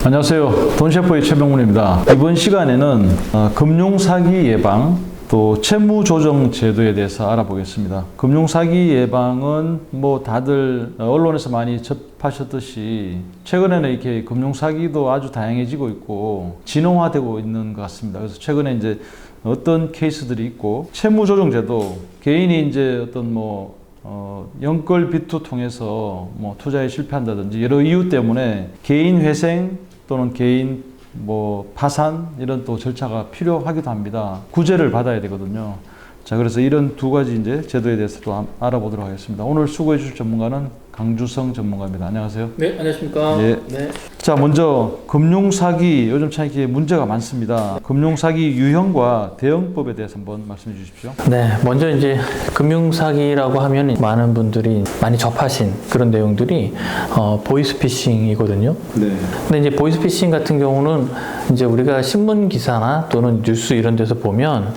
안녕하세요. 돈셰프의 최병문입니다. 이번 시간에는 금융사기 예방 또 채무조정 제도에 대해서 알아보겠습니다. 금융사기 예방은 뭐 다들 언론에서 많이 접하셨듯이 최근에는 이렇게 금융사기도 아주 다양해지고 있고 진흥화되고 있는 것 같습니다. 그래서 최근에 이제 어떤 케이스들이 있고 채무조정 제도 개인이 이제 어떤 연끌 비투 통해서 투자에 실패한다든지 여러 이유 때문에 개인 회생 또는 개인 파산 이런 또 절차가 필요하기도 합니다. 구제를 받아야 되거든요. 자, 그래서 이런 두 가지 이제 제도에 대해서 또 알아보도록 하겠습니다. 오늘 수고해 주실 전문가는 강주성 전문가입니다. 안녕하세요. 네, 안녕하십니까. 예. 네. 자, 먼저 금융사기 요즘 참 이렇게 문제가 많습니다. 금융사기 유형과 대응법에 대해서 한번 말씀해 주십시오. 네, 먼저 이제 금융사기라고 하면 많은 분들이 많이 접하신 그런 내용들이 보이스피싱이거든요. 네. 근데 이제 보이스피싱 같은 경우는 이제 우리가 신문 기사나 또는 뉴스 이런 데서 보면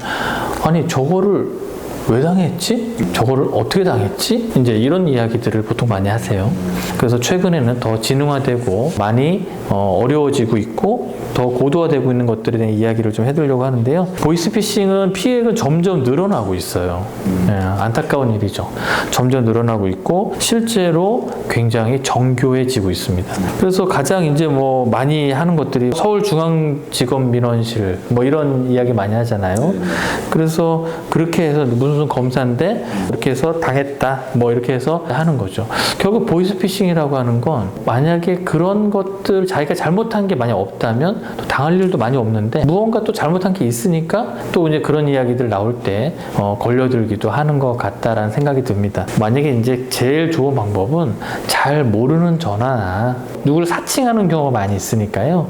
아니 저거를 왜 당했지? 저거를 어떻게 당했지? 이제 이런 이야기들을 보통 많이 하세요. 그래서 최근에는 더 진흥화되고 많이 어려워지고 있고 더 고도화되고 있는 것들에 대한 이야기를 좀 해드리려고 하는데요. 보이스피싱은 피해가 점점 늘어나고 있어요. 네, 안타까운 일이죠. 점점 늘어나고 있고 실제로 굉장히 정교해지고 있습니다. 그래서 가장 이제 많이 하는 것들이 서울중앙지검 민원실 이런 이야기 많이 하잖아요. 그래서 그렇게 해서 무슨 검사인데 이렇게 해서 당했다 이렇게 해서 하는 거죠. 결국 보이스피싱이라고 하는 건 만약에 그런 것들 자기가 잘못한 게 만약 없다면 또 당할 일도 많이 없는데 무언가 또 잘못한 게 있으니까 또 이제 그런 이야기들 나올 때 걸려들기도 하는 것 같다라는 생각이 듭니다. 만약에 이제 제일 좋은 방법은 잘 모르는 전화나 누구를 사칭하는 경우가 많이 있으니까요.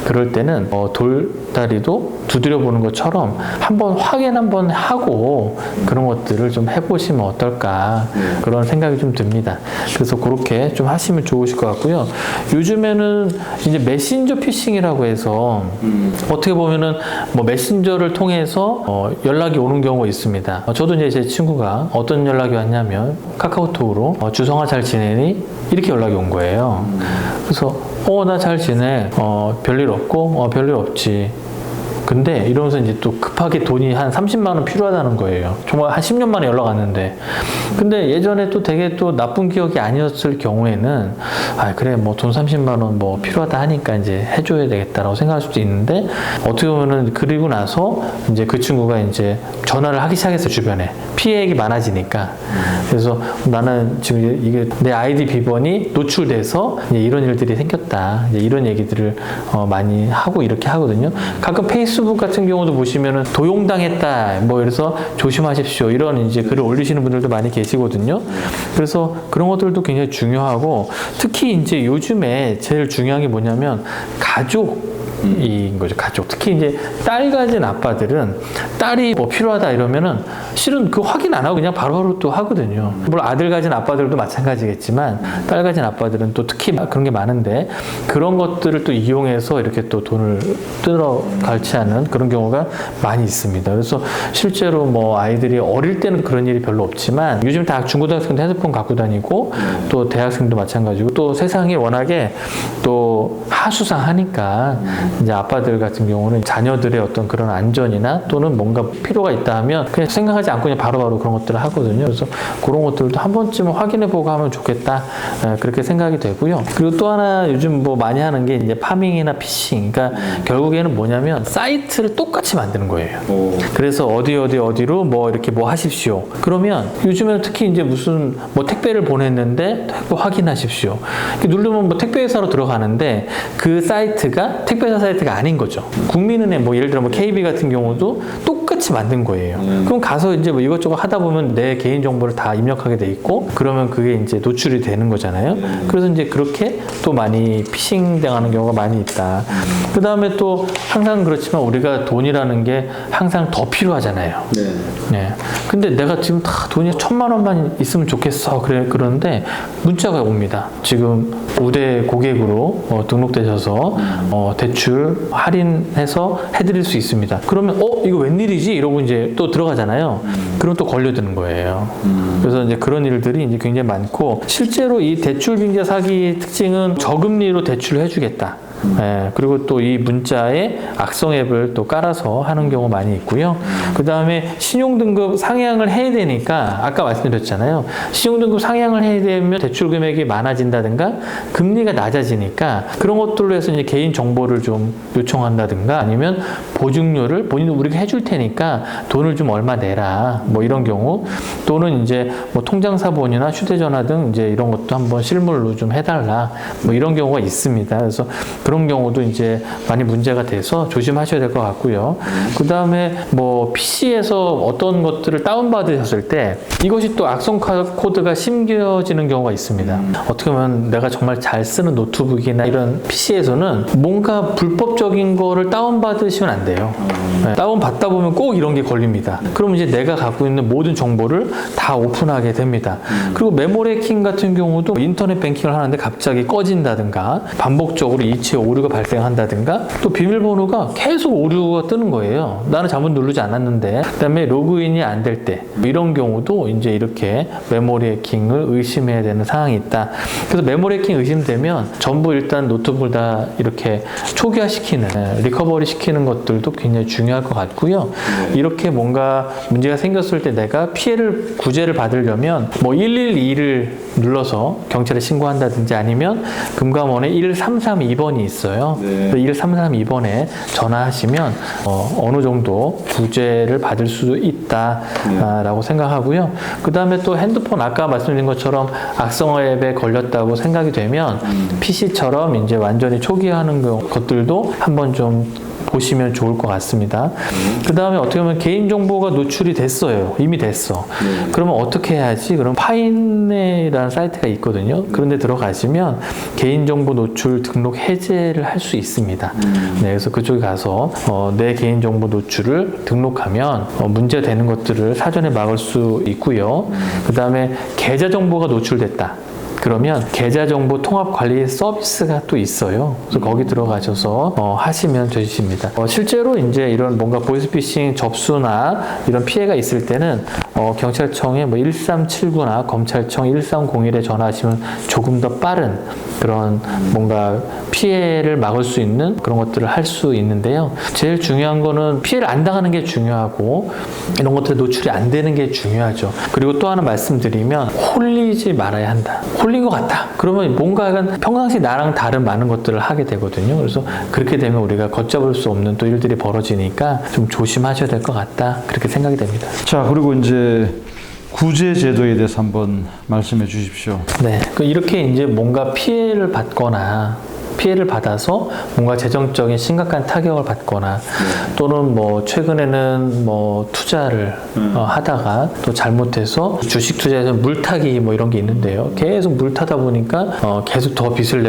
그럴 때는 돌다리도 두드려 보는 것처럼 한번 확인 한번 하고 그런 것들을 좀 해보시면 어떨까 그런 생각이 좀 듭니다. 그래서 그렇게 좀 하시면 좋으실 것 같고요. 요즘에는 이제 메신저 피싱이라고 해서 어떻게 보면은 메신저를 통해서 연락이 오는 경우가 있습니다. 저도 이제 제 친구가 어떤 연락이 왔냐면 카카오톡으로 주성아 잘 지내니? 이렇게 연락이 온 거예요. 그래서 나 잘 지내. 별일 없고? 별일 없지. 근데 이러면서 이제 또 급하게 돈이 한 30만 원 필요하다는 거예요. 정말 한 10년 만에 연락 왔는데. 근데 예전에 또 되게 또 나쁜 기억이 아니었을 경우에는 그래 돈 30만 원 필요하다 하니까 이제 해줘야 되겠다라고 생각할 수도 있는데 어떻게 보면은 그리고 나서 이제 그 친구가 이제 전화를 하기 시작했어요. 주변에 피해액이 많아지니까. 그래서 나는 지금 이게 내 아이디 비번이 노출돼서 이제 이런 일들이 생겼다. 이제 이런 얘기들을 많이 하고 이렇게 하거든요. 가끔 페이스북 같은 경우도 보시면은 도용당했다 이래서 조심하십시오 이런 이제 글을 올리시는 분들도 많이 계시거든요. 그래서 그런 것들도 굉장히 중요하고 특히 이제 요즘에 제일 중요한 게 뭐냐면 가족인 거죠. 가족. 특히 이제 딸 가진 아빠들은 딸이 필요하다 이러면은 실은 그 확인 안 하고 그냥 바로바로 또 하거든요. 물론 아들 가진 아빠들도 마찬가지겠지만 딸 가진 아빠들은 또 특히 그런 게 많은데 그런 것들을 또 이용해서 이렇게 또 돈을 뜯어 갈취 하는 그런 경우가 많이 있습니다. 그래서 실제로 아이들이 어릴 때는 그런 일이 별로 없지만 요즘 다 중고등학생도 핸드폰 갖고 다니고 또 대학생도 마찬가지고 또 세상이 워낙에 또 하수상하니까 이제 아빠들 같은 경우는 자녀들의 어떤 그런 안전이나 또는 뭔가 필요가 있다 하면 그냥 생각하지 않고 그냥 바로바로 그런 것들을 하거든요. 그래서 그런 것들도 한 번쯤은 확인해보고 하면 좋겠다. 그렇게 생각이 되고요. 그리고 또 하나 요즘 많이 하는 게 이제 파밍이나 피싱. 그러니까 결국에는 뭐냐면 사이트를 똑같이 만드는 거예요. 그래서 어디로 이렇게 하십시오. 그러면 요즘에는 특히 이제 무슨 택배를 보냈는데 택배 확인하십시오. 이렇게 누르면 택배회사로 들어가는데 그 사이트가 택배사 사이트가 아닌 거죠. 국민은행 예를 들어 KB 같은 경우도 똑같이 만든 거예요. 그럼 가서 이제 이것저것 하다 보면 내 개인 정보를 다 입력하게 돼 있고 그러면 그게 이제 노출이 되는 거잖아요. 그래서 이제 그렇게 또 많이 피싱 당하는 경우가 많이 있다. 그 다음에 또 항상 그렇지만 우리가 돈이라는 게 항상 더 필요하잖아요. 네. 근데 내가 지금 다 돈이 1,000만 원만 있으면 좋겠어. 그러는데 문자가 옵니다. 지금 우대 고객으로 등록되셔서 대출 할인해서 해드릴 수 있습니다. 그러면 이거 웬일이지? 이러고 이제 또 들어가잖아요. 그럼 또 걸려드는 거예요. 그래서 이제 그런 일들이 이제 굉장히 많고 실제로 이 대출 빙자 사기의 특징은 저금리로 대출을 해주겠다. 예, 그리고 또 이 문자에 악성 앱을 또 깔아서 하는 경우 많이 있고요. 그 다음에 신용등급 상향을 해야 되니까 아까 말씀드렸잖아요. 신용등급 상향을 해야 되면 대출 금액이 많아진다든가 금리가 낮아지니까 그런 것들로 해서 이제 개인 정보를 좀 요청한다든가 아니면 보증료를 본인은 우리가 해줄 테니까 돈을 좀 얼마 내라 뭐 이런 경우 또는 이제 뭐 통장사본이나 휴대전화 등 이제 이런 것도 한번 실물로 좀 해달라 뭐 이런 경우가 있습니다. 그래서 그런 경우도 이제 많이 문제가 돼서 조심하셔야 될 것 같고요. 그 다음에 뭐 PC에서 어떤 것들을 다운받으셨을 때 이것이 또 악성 코드가 심겨지는 경우가 있습니다. 어떻게 보면 내가 정말 잘 쓰는 노트북이나 이런 PC에서는 뭔가 불법적인 거를 다운받으시면 안 돼요. 네, 다운받다 보면 꼭 이런 게 걸립니다. 그럼 이제 내가 갖고 있는 모든 정보를 다 오픈하게 됩니다. 그리고 메모리 해킹 같은 경우도 인터넷 뱅킹을 하는데 갑자기 꺼진다든가 반복적으로 이치에 오류가 발생한다든가 또 비밀번호가 계속 오류가 뜨는 거예요. 나는 잘못 누르지 않았는데 그다음에 로그인이 안 될 때 이런 경우도 이제 이렇게 메모리 해킹을 의심해야 되는 상황이 있다. 그래서 메모리 해킹 의심되면 전부 일단 노트북을 다 이렇게 초기화시키는 리커버리 시키는 것들도 굉장히 중요할 것 같고요. 이렇게 뭔가 문제가 생겼을 때 내가 구제를 받으려면 뭐 112를 눌러서 경찰에 신고한다든지 아니면 금감원에 1332번이 있어요. 네. 1332번에 전화하시면 어느 정도 구제를 받을 수 있다라고 생각하고요. 그 다음에 또 핸드폰 아까 말씀드린 것처럼 악성 앱에 걸렸다고 생각이 되면 PC처럼 이제 완전히 초기화하는 것들도 한번 좀 보시면 좋을 것 같습니다. 그 다음에 어떻게 보면 개인정보가 노출이 됐어요. 이미 됐어. 그러면 어떻게 해야지? 그럼 파인네라는 사이트가 있거든요. 그런데 들어가시면 개인정보 노출 등록 해제를 할 수 있습니다. 네, 그래서 그쪽에 가서 내 개인정보 노출을 등록하면 문제되는 것들을 사전에 막을 수 있고요. 그 다음에 계좌정보가 노출됐다. 그러면 계좌정보 통합관리 서비스가 또 있어요. 그래서 거기 들어가셔서 하시면 되십니다. 실제로 이제 이런 뭔가 보이스피싱 접수나 이런 피해가 있을 때는 경찰청에 뭐 1379나 검찰청 1301에 전화하시면 조금 더 빠른 그런 뭔가 피해를 막을 수 있는 그런 것들을 할 수 있는데요. 제일 중요한 거는 피해를 안 당하는 게 중요하고 이런 것들에 노출이 안 되는 게 중요하죠. 그리고 또 하나 말씀드리면 홀리지 말아야 한다. 홀린 것 같다. 그러면 뭔가 약간 평상시 나랑 다른 많은 것들을 하게 되거든요. 그래서 그렇게 되면 우리가 걷잡을 수 없는 또 일들이 벌어지니까 좀 조심하셔야 될 것 같다. 그렇게 생각이 됩니다. 자, 그리고 이제 구제 제도에 대해서 한번 말씀해 주십시오. 네. 이렇게 이제 뭔가 피해를 받아서 뭔가 재정적인 심각한 타격을 받거나 또는 뭐 최근에는 뭐 투자를 하다가 또 잘못해서 주식 투자에서 물타기 뭐 이런 게 있는데요. 계속 물타다 보니까 계속 더 빚을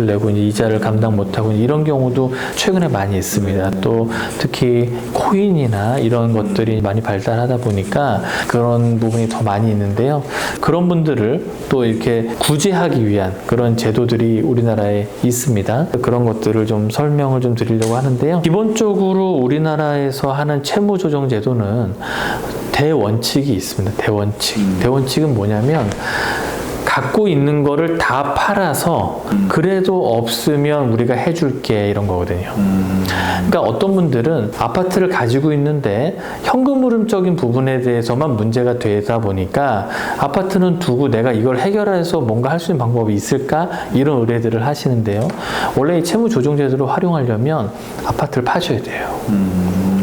내고 이제 이자를 감당 못하고 이런 경우도 최근에 많이 있습니다. 또 특히 코인이나 이런 것들이 많이 발달하다 보니까 그런 부분이 더 많이 있는데요. 그런 분들을 또 이렇게 구제하기 위한 그런 제도들이 우리나라에 있습니다. 그런 것들을 좀 설명을 좀 드리려고 하는데요. 기본적으로 우리나라에서 하는 채무조정 제도는 대원칙이 있습니다. 대원칙. 대원칙은 뭐냐면 갖고 있는 거를 다 팔아서 그래도 없으면 우리가 해줄게 이런 거거든요. 그러니까 어떤 분들은 아파트를 가지고 있는데 현금 흐름적인 부분에 대해서만 문제가 되다 보니까 아파트는 두고 내가 이걸 해결해서 뭔가 할 수 있는 방법이 있을까 이런 의뢰들을 하시는데요. 원래 이 채무조정제도를 활용하려면 아파트를 파셔야 돼요.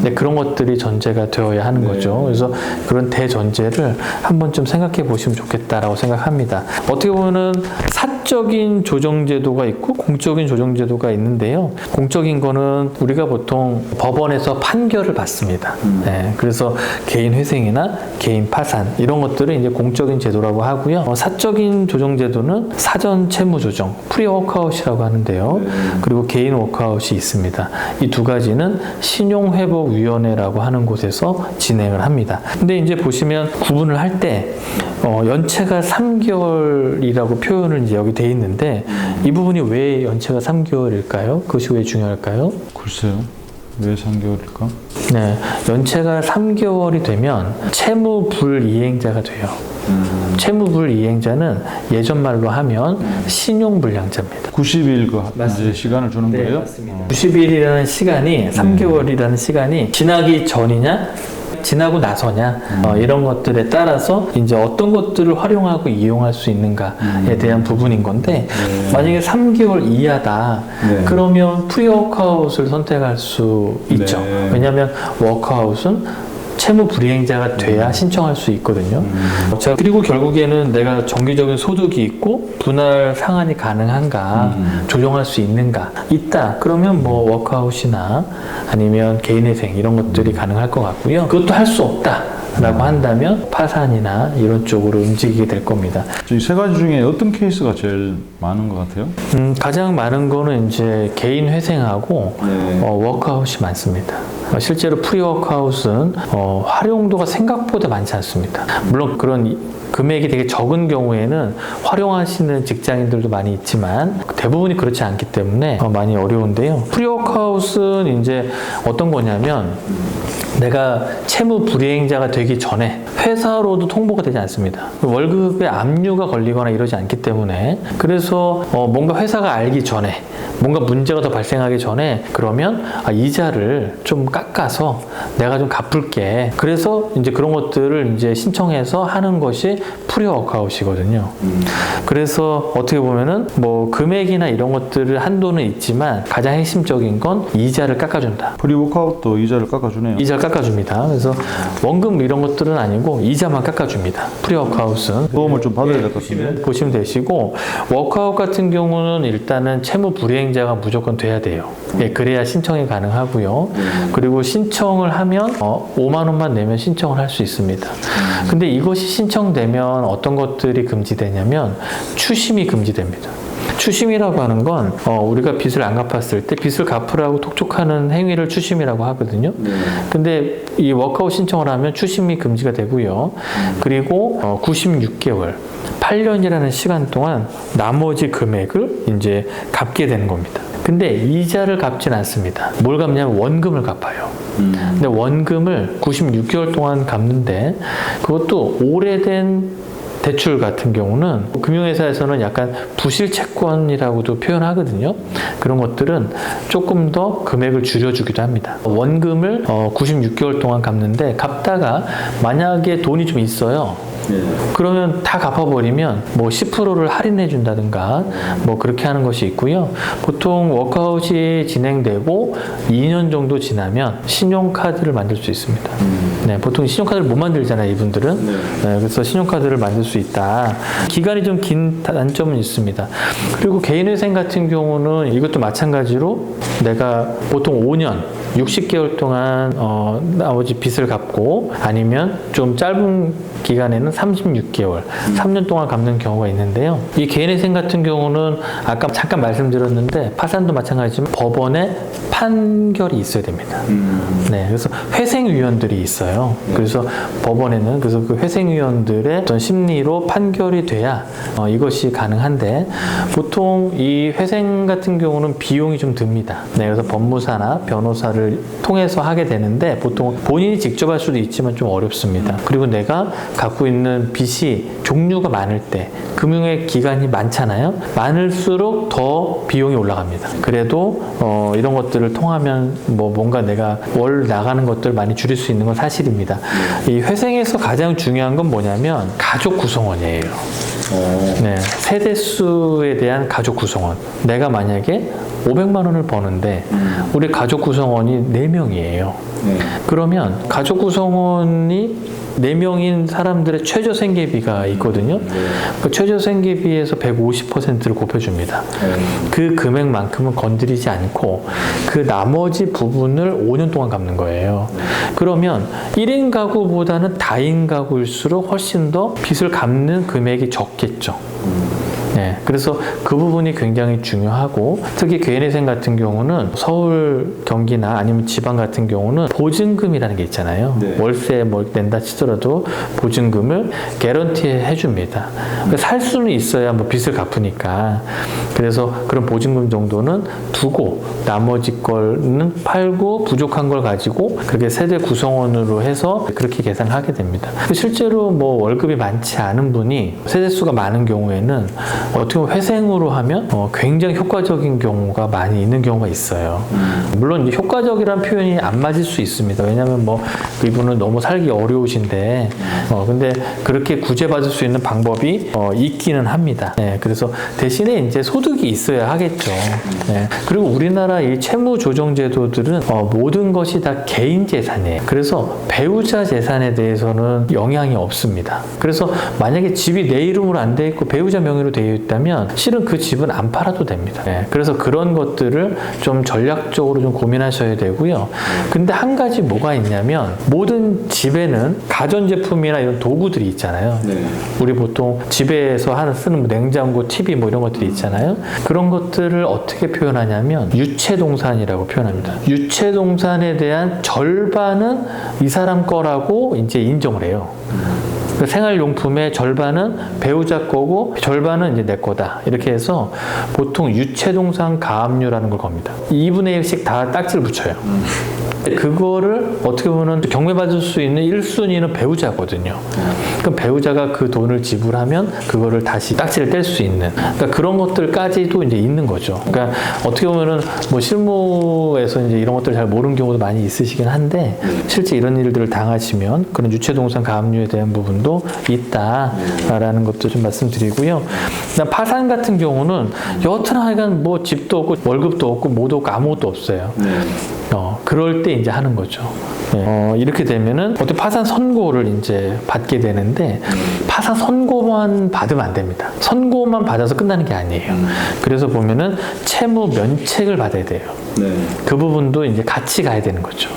네, 그런 것들이 전제가 되어야 하는 거죠. 그래서 그런 대전제를 한번 좀 생각해 보시면 좋겠다라고 생각합니다. 어떻게 보면은 사적인 조정제도가 있고 공적인 조정제도가 있는데요. 공적인 거는 우리가 보통 법원에서 판결을 받습니다. 네, 그래서 개인 회생이나 개인 파산 이런 것들은 이제 공적인 제도라고 하고요. 사적인 조정제도는 사전 채무 조정, 프리 워크아웃이라고 하는데요. 그리고 개인 워크아웃이 있습니다. 이 두 가지는 신용회복위원회라고 하는 곳에서 진행을 합니다. 근데 이제 보시면 구분을 할 때 연체가 3개월이라고 표현을 이제 여기 돼 있는데 이 부분이 왜 연체가 3개월일까요? 그것이 왜 중요할까요? 글쎄요. 왜 3개월일까? 네, 연체가 3개월이 되면 채무 불이행자가 돼요. 채무 불이행자는 예전 말로 하면 신용불량자입니다. 90일 그 이제 시간을 주는 네, 거예요? 맞습니다. 90일이라는 시간이 3개월이라는 시간이 지나기 전이냐 지나고 나서냐 이런 것들에 따라서 이제 어떤 것들을 활용하고 이용할 수 있는가에 대한 부분인 건데 만약에 3개월 이하다 그러면 프리워크아웃을 선택할 수 있죠. 왜냐하면 워크아웃은 채무 불이행자가 돼야 신청할 수 있거든요. 자, 그리고 결국에는 내가 정기적인 소득이 있고 분할 상환이 가능한가, 조정할 수 있는가, 있다. 그러면 뭐 워크아웃이나 아니면 개인회생 이런 것들이 가능할 것 같고요. 그것도 할 수 없다. 라고 한다면 파산이나 이런 쪽으로 움직이게 될 겁니다. 이 세 가지 중에 어떤 케이스가 제일 많은 것 같아요? 가장 많은 거는 이제 개인 회생하고 워크아웃이 많습니다. 실제로 프리워크아웃은 활용도가 생각보다 많지 않습니다. 물론 그런 금액이 되게 적은 경우에는 활용하시는 직장인들도 많이 있지만 대부분이 그렇지 않기 때문에 많이 어려운데요. 프리워크아웃은 이제 어떤 거냐면 내가 채무 불이행자가 되기 전에 회사로도 통보가 되지 않습니다. 월급에 압류가 걸리거나 이러지 않기 때문에 그래서 뭔가 회사가 알기 전에 뭔가 문제가 더 발생하기 전에 그러면 이자를 좀 깎아서 내가 좀 갚을게. 그래서 이제 그런 것들을 이제 신청해서 하는 것이 프리워크아웃이거든요. 그래서 어떻게 보면은 뭐 금액이나 이런 것들을 한도는 있지만 가장 핵심적인 건 이자를 깎아준다. 프리워크아웃도 이자를 깎아주네요. 이자를 깎아줍니다. 그래서 원금 이런 것들은 아니고 이자만 깎아줍니다. 프리워크아웃은. 도움을 좀 받아야 될 것 같은데. 보시면 되시고 워크아웃 같은 경우는 일단은 채무 불이행자가 무조건 돼야 돼요. 예, 그래야 신청이 가능하고요. 그리고 신청을 하면 5만 원만 내면 신청을 할 수 있습니다. 근데 이것이 신청되면 어떤 것들이 금지되냐면 추심이 금지됩니다. 추심이라고 하는 건 우리가 빚을 안 갚았을 때 빚을 갚으라고 톡촉하는 행위를 추심이라고 하거든요. 근데 이 워크아웃 신청을 하면 추심이 금지가 되고요. 그리고 96개월 8년이라는 시간 동안 나머지 금액을 이제 갚게 되는 겁니다. 근데 이자를 갚진 않습니다. 뭘 갚냐면 원금을 갚아요. 근데 원금을 96개월 동안 갚는데 그것도 오래된 대출 같은 경우는 금융회사에서는 약간 부실 채권이라고도 표현하거든요. 그런 것들은 조금 더 금액을 줄여주기도 합니다. 원금을 96개월 동안 갚는데 갚다가 만약에 돈이 좀 있어요. 그러면 다 갚아버리면 뭐 10%를 할인해 준다든가 뭐 그렇게 하는 것이 있고요. 보통 워크아웃이 진행되고 2년 정도 지나면 신용카드를 만들 수 있습니다. 네, 보통 신용카드를 못 만들잖아요, 이분들은. 네, 그래서 신용카드를 만들 수 있다. 기간이 좀 긴 단점은 있습니다. 그리고 개인회생 같은 경우는 이것도 마찬가지로 내가 보통 5년 60개월 동안 나머지 빚을 갚고 아니면 좀 짧은 기간에는 36개월, 3년 동안 갚는 경우가 있는데요. 이 개인회생 같은 경우는 아까 잠깐 말씀드렸는데 파산도 마찬가지지만 법원에 판결이 있어야 됩니다. 네, 그래서 회생위원들이 있어요. 그래서 법원에는 그래서 그 회생위원들의 어떤 심리로 판결이 돼야 이것이 가능한데 보통 이 회생 같은 경우는 비용이 좀 듭니다. 네, 그래서 법무사나 변호사를 통해서 하게 되는데 보통 본인이 직접 할 수도 있지만 좀 어렵습니다. 그리고 내가 갖고 있는 빚이 종류가 많을 때 금융의 기간이 많잖아요. 많을수록 더 비용이 올라갑니다. 그래도 이런 것들을 통하면 뭐 뭔가 내가 월 나가는 것들을 많이 줄일 수 있는 건 사실입니다. 이 회생에서 가장 중요한 건 뭐냐면 가족 구성원이에요. 네, 세대수에 대한 가족 구성원. 내가 만약에 500만 원을 버는데 우리 가족 구성원이 4명이에요. 그러면 가족 구성원이 4명인 사람들의 최저 생계비가 있거든요. 그 최저 생계비에서 150%를 곱해줍니다. 그 금액만큼은 건드리지 않고 그 나머지 부분을 5년 동안 갚는 거예요. 그러면 1인 가구보다는 다인 가구일수록 훨씬 더 빚을 갚는 금액이 적겠죠. 네, 그래서 그 부분이 굉장히 중요하고 특히 개인회생 같은 경우는 서울, 경기나 아니면 지방 같은 경우는 보증금이라는 게 있잖아요. 네. 월세 뭐 낸다 치더라도 보증금을 개런티해 줍니다. 살 수는 있어야 뭐 빚을 갚으니까. 그래서 그런 보증금 정도는 두고 나머지 거는 팔고 부족한 걸 가지고 그렇게 세대 구성원으로 해서 그렇게 계산하게 됩니다. 실제로 뭐 월급이 많지 않은 분이 세대수가 많은 경우에는 어떻게 보면 회생으로 하면 굉장히 효과적인 경우가 많이 있는 경우가 있어요. 물론 이제 효과적이라는 표현이 안 맞을 수 있습니다. 왜냐하면 뭐 이분은 너무 살기 어려우신데 근데 그렇게 구제받을 수 있는 방법이 있기는 합니다. 네, 그래서 대신에 이제 소득이 있어야 하겠죠. 네, 그리고 우리나라 이 채무 조정 제도들은 모든 것이 다 개인 재산이에요. 그래서 배우자 재산에 대해서는 영향이 없습니다. 그래서 만약에 집이 내 이름으로 안 돼 있고 배우자 명의로 되어 있다면 실은 그 집은 안 팔아도 됩니다. 네, 그래서 그런 것들을 좀 전략적으로 좀 고민하셔야 되고요. 근데 한 가지 뭐가 있냐면 모든 집에는 가전제품이나 이런 도구들이 있잖아요. 네. 우리 보통 집에서 쓰는 뭐 냉장고, TV 뭐 이런 것들이 있잖아요. 그런 것들을 어떻게 표현하냐면 유체동산이라고 표현합니다. 유체동산에 대한 절반은 이 사람 거라고 이제 인정을 해요. 그 생활용품의 절반은 배우자 거고 절반은 이제 내 거다. 이렇게 해서 보통 유체동산 가압류라는 걸 겁니다. 2분의 1씩 다 딱지를 붙여요. 그거를 어떻게 보면 경매받을 수 있는 1순위는 배우자거든요. 그럼 배우자가 그 돈을 지불하면 그거를 다시 딱지를 뗄 수 있는 그러니까 그런 것들까지도 이제 있는 거죠. 그러니까 어떻게 보면은 뭐 실무에서 이제 이런 것들 잘 모르는 경우도 많이 있으시긴 한데 실제 이런 일들을 당하시면 그런 유체동산 가압류에 대한 부분도 있다라는 것도 좀 말씀드리고요. 그다음 파산 같은 경우는 여튼 하여간 뭐 집도 없고 월급도 없고 뭐도 없고 아무것도 없어요. 그럴 때 이제 하는 거죠. 네. 이렇게 되면은 어떤 파산 선고를 이제 받게 되는데 파산 선고만 받으면 안 됩니다. 선고만 받아서 끝나는 게 아니에요. 그래서 보면은 채무 면책을 받아야 돼요. 네. 그 부분도 이제 같이 가야 되는 거죠.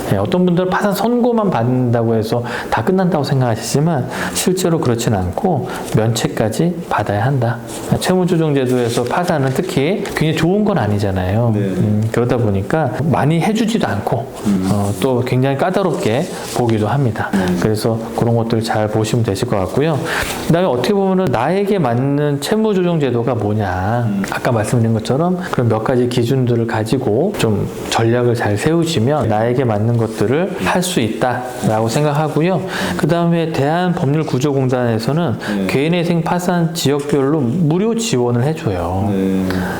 네, 어떤 분들은 파산 선고만 받는다고 해서 다 끝난다고 생각하시지만 실제로 그렇지는 않고 면책까지 받아야 한다. 채무조정제도에서 파산은 특히 굉장히 좋은 건 아니잖아요. 그러다 보니까 많이 해주지도 않고 또 굉장히 까다롭게 보기도 합니다. 그래서 그런 것들 잘 보시면 되실 것 같고요. 그 다음에 어떻게 보면은 나에게 맞는 채무조정제도가 뭐냐. 아까 말씀드린 것처럼 그런 몇 가지 기준들을 가지고 좀 전략을 잘 세우시면 나에게 맞는 것들을 할 수 있다라고 생각하고요. 그 다음에 대한법률구조공단에서는 개인회생 파산 지역별로 무료 지원을 해줘요.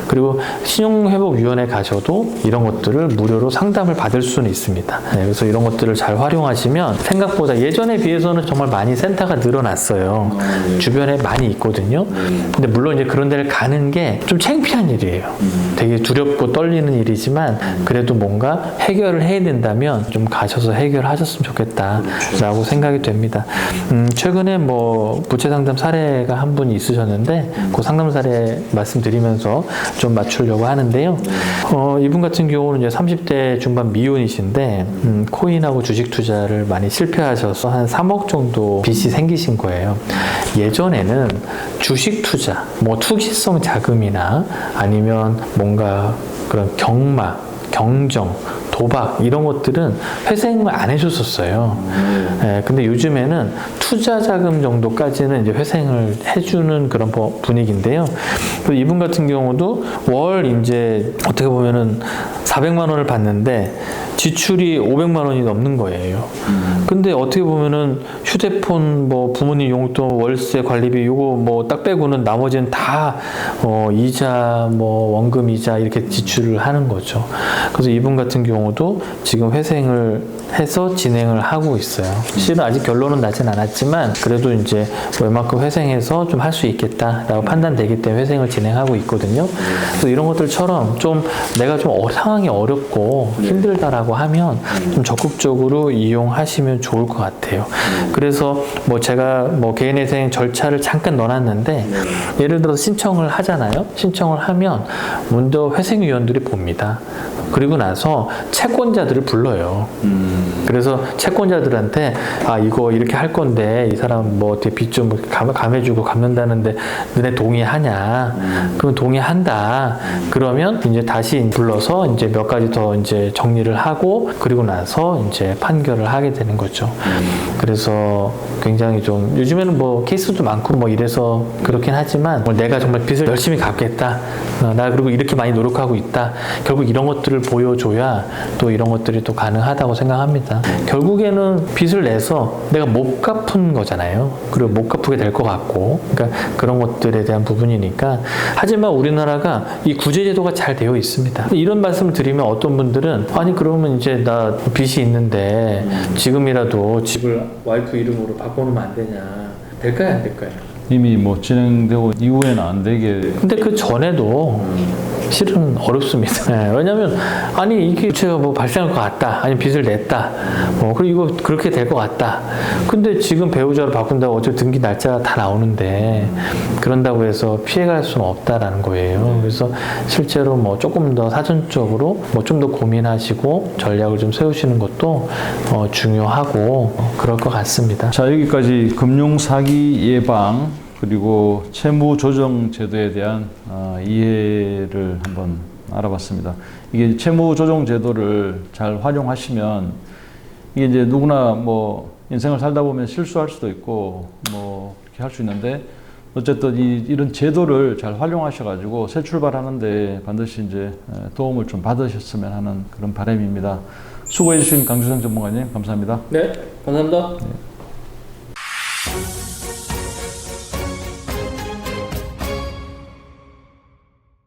그리고 신용회복위원회 가셔도 이런 것들을 무료로 상담을 받을 수는 있습니다. 그래서 이런 것들을 잘 활용하시면 생각보다 예전에 비해서는 정말 많이 센터가 늘어났어요. 주변에 많이 있거든요. 근데 물론 이제 그런 데를 가는 게 좀 창피한 일이에요. 되게 두렵고 떨리는 일이지만 그래도 뭔가 해결을 해야 된다면 좀 가셔서 해결하셨으면 좋겠다라고 생각이 됩니다. 최근에 뭐 부채 상담 사례가 한 분이 있으셨는데 그 상담 사례 말씀드리면서 좀 맞추려고 하는데요. 이분 같은 경우는 이제 30대 중반 미혼이신데 코인하고 주식 투자를 많이 실패하셔서 한 3억 정도 빚이 생기신 거예요. 예전에는 주식 투자, 뭐 투기성 자금이나 아니면 뭔가 그런 경마, 경정, 도박 이런 것들은 회생을 안 해줬었어요. 근데 요즘에는 투자 자금 정도까지는 이제 회생을 해주는 그런 분위기인데요. 또 이분 같은 경우도 월 이제 어떻게 보면은 400만 원을 받는데 지출이 500만 원이 넘는 거예요. 근데 어떻게 보면은 휴대폰, 뭐 부모님 용돈, 월세, 관리비 요거 뭐 딱 빼고는 나머지는 다 이자, 뭐 원금 이자 이렇게 지출을 하는 거죠. 그래서 이분 같은 경우도 지금 회생을 해서 진행을 하고 있어요. 실은 아직 결론은 나진 않았지만 그래도 이제 웬만큼 회생해서 좀 할 수 있겠다라고 판단되기 때문에 회생을 진행하고 있거든요. 또 이런 것들처럼 좀 내가 좀 상황이 어렵고 힘들다라고 하면 좀 적극적으로 이용하시면 좋을 것 같아요. 그래서 뭐 제가 뭐 개인회생 절차를 잠깐 넣어놨는데 예를 들어서 신청을 하잖아요. 신청을 하면 먼저 회생위원들이 봅니다. 그리고 나서 채권자들을 불러요. 그래서 채권자들한테 아 이거 이렇게 할 건데 이 사람 뭐 어떻게 빚 좀 감해주고 갚는다는데 너네 동의하냐? 그럼 동의한다. 그러면 이제 다시 불러서 이제 몇 가지 더 이제 정리를 하고 그리고 나서 이제 판결을 하게 되는 거죠. 그래서 굉장히 좀 요즘에는 뭐 케이스도 많고 뭐 이래서 그렇긴 하지만 뭐 내가 정말 빚을 열심히 갚겠다. 나 그리고 이렇게 많이 노력하고 있다. 결국 이런 것들을 보여줘야 또 이런 것들이 또 가능하다고 생각합니다. 결국에는 빚을 내서 내가 못 갚은 거잖아요. 그리고 못 갚게 될 것 같고, 그러니까 그런 것들에 대한 부분이니까. 하지만 우리나라가 이 구제제도가 잘 되어 있습니다. 이런 말씀을 드리면 어떤 분들은 아니 그러면 이제 나 빚이 있는데 지금이라도 집을 와이프 이름으로 바꿔놓으면 안 되냐? 될까요, 안 될까요? 이미 뭐 진행되고 이후에는 안 되게. 근데 그 전에도 실은 어렵습니다. 네, 왜냐하면 아니 이게 부채가 뭐 발생할 것 같다, 아니 빚을 냈다, 그리고 이거 그렇게 될 것 같다. 근데 지금 배우자로 바꾼다고 어차피 등기 날짜가 다 나오는데 그런다고 해서 피해갈 수는 없다라는 거예요. 그래서 실제로 뭐 조금 더 사전적으로 뭐 좀 더 고민하시고 전략을 좀 세우시는 것도 중요하고 그럴 것 같습니다. 자, 여기까지 금융사기 예방 그리고 채무조정제도에 대한 이해를 한번 알아봤습니다. 이게 채무조정제도를 잘 활용하시면 이게 이제 누구나 뭐 인생을 살다 보면 실수할 수도 있고 뭐 그렇게 할 수 있는데 어쨌든 이런 제도를 잘 활용하셔가지고 새 출발하는데 반드시 이제 도움을 좀 받으셨으면 하는 그런 바람입니다. 수고해 주신 강주성 전문가님 감사합니다. 네, 감사합니다. 네.